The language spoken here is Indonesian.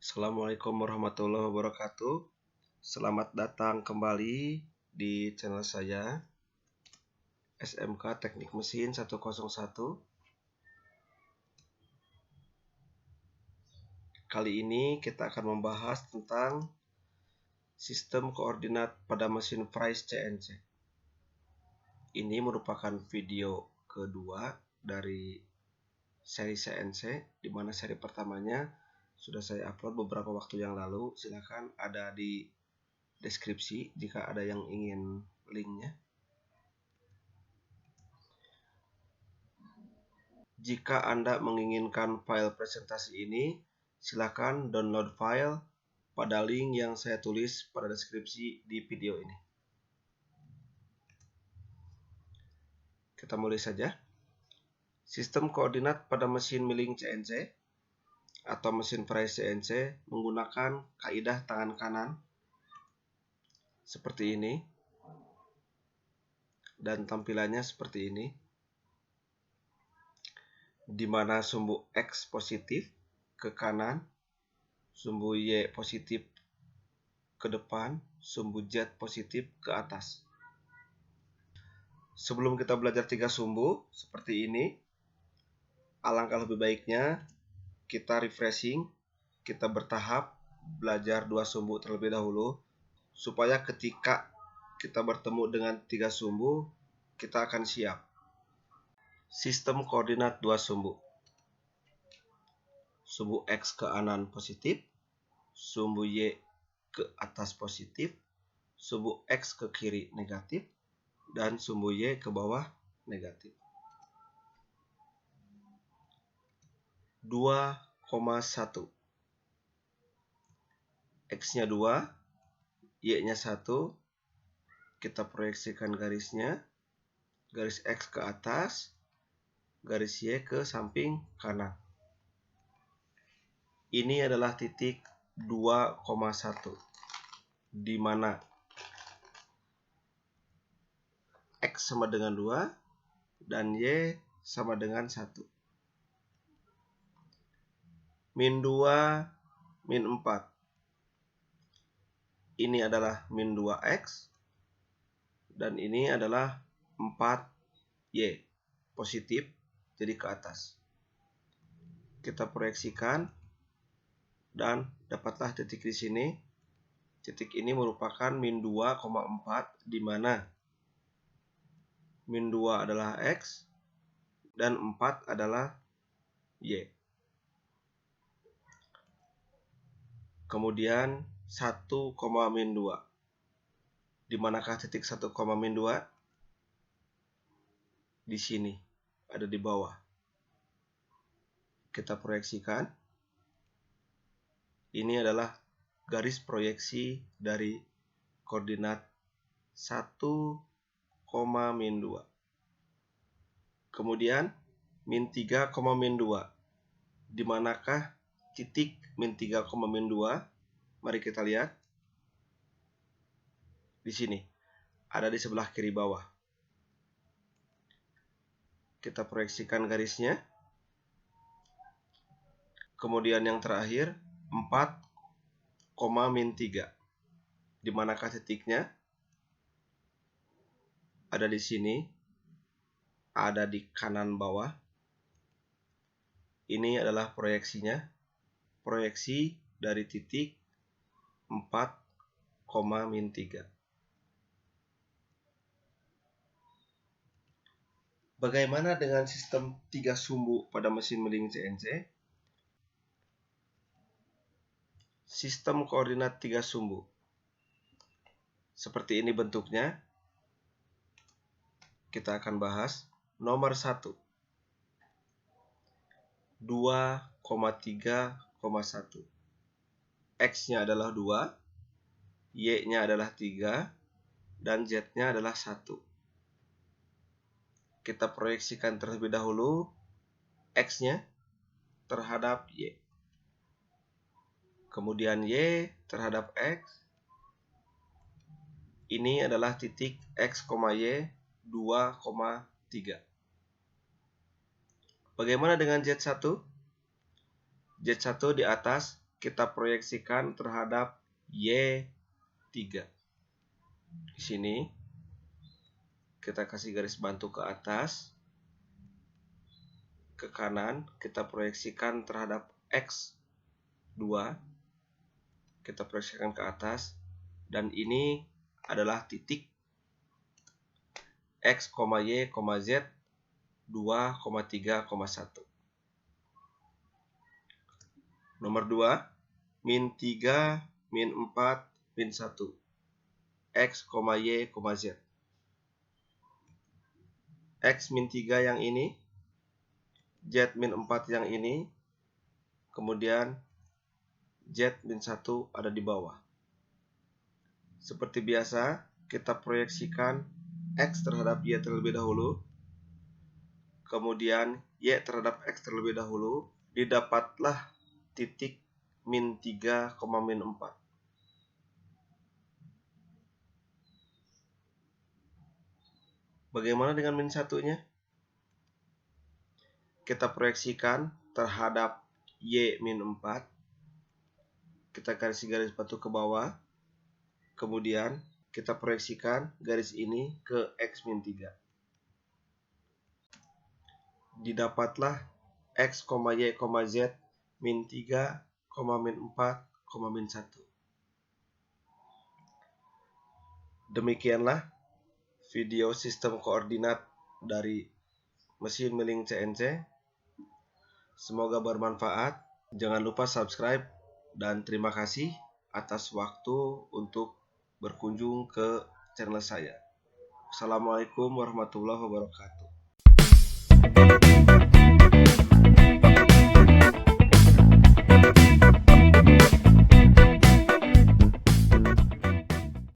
Assalamualaikum warahmatullahi wabarakatuh. Selamat datang kembali di channel saya SMK Teknik Mesin 101. Kali ini kita akan membahas tentang sistem koordinat pada mesin Fries CNC. Ini merupakan video kedua dari seri CNC, di mana seri pertamanya sudah saya upload beberapa waktu yang lalu. Silahkan ada di deskripsi jika ada yang ingin linknya. Jika Anda menginginkan file presentasi ini, silakan download file pada link yang saya tulis pada deskripsi di video ini. Kita mulai saja. Sistem koordinat pada mesin milling CNC atau mesin Fries CNC menggunakan kaidah tangan kanan seperti ini, dan tampilannya seperti ini, di mana sumbu X positif ke kanan, sumbu Y positif ke depan, sumbu Z positif ke atas. Sebelum kita belajar 3 sumbu seperti ini, alangkah lebih baiknya kita refreshing, kita bertahap belajar 2 sumbu terlebih dahulu, supaya ketika kita bertemu dengan 3 sumbu, kita akan siap. Sistem koordinat 2 sumbu. Sumbu X ke kanan positif, sumbu Y ke atas positif, sumbu X ke kiri negatif, dan sumbu Y ke bawah negatif. 2,1. X-nya 2, Y-nya 1. Kita proyeksikan garisnya. Garis X ke atas, garis Y ke samping kanan. Ini adalah titik 2,1, di mana X sama dengan 2 dan Y sama dengan 1. Min 2, min 4. Ini adalah min 2X dan ini adalah 4Y positif, jadi ke atas. Kita proyeksikan dan dapatlah titik di sini. Titik ini merupakan min 2,4, di mana min 2 adalah X dan 4 adalah Y. Kemudian 1, min 2. Di manakah titik 1, min 2? Di sini, ada di bawah. Kita proyeksikan. Ini adalah garis proyeksi dari koordinat 1, min 2. Kemudian min 3, min 2. Di manakah titik min 3, min 2? Mari kita lihat. Di sini, ada di sebelah kiri bawah. Kita proyeksikan garisnya. Kemudian yang terakhir 4, min 3. Di manakah titiknya? Ada di sini. Ada di kanan bawah. Ini adalah proyeksinya. Proyeksi dari titik 4, min 3. Bagaimana dengan sistem 3 sumbu pada mesin milling CNC? Sistem koordinat 3 sumbu. Seperti ini bentuknya. Kita akan bahas. Nomor 1. 2,3,1. X-nya adalah 2, Y-nya adalah 3, dan Z-nya adalah 1. Kita proyeksikan terlebih dahulu X-nya terhadap Y. Kemudian Y terhadap X. Ini adalah titik X, Y 2,3. Bagaimana dengan Z1? Z1 di atas kita proyeksikan terhadap Y3. Di sini kita kasih garis bantu ke atas, ke kanan kita proyeksikan terhadap X2, kita proyeksikan ke atas, dan ini adalah titik X, Y, Z 2,3,1. Nomor 2, min 3, min 4, min 1. X, Y, Z. X min 3 yang ini, Z min 4 yang ini, kemudian Z min 1 ada di bawah. Seperti biasa, kita proyeksikan X terhadap Y terlebih dahulu, kemudian Y terhadap X terlebih dahulu, didapatlah titik min 3, min 4. Bagaimana dengan min 1-nya? Kita proyeksikan terhadap Y min 4. Kita kasih garis batu ke bawah. Kemudian kita proyeksikan garis ini ke X min 3. Didapatlah X, Y, Z min 3, min 4, min 1. Demikianlah video sistem koordinat dari mesin milling CNC. Semoga bermanfaat. Jangan lupa subscribe dan terima kasih atas waktu untuk berkunjung ke channel saya. Assalamualaikum warahmatullahi wabarakatuh.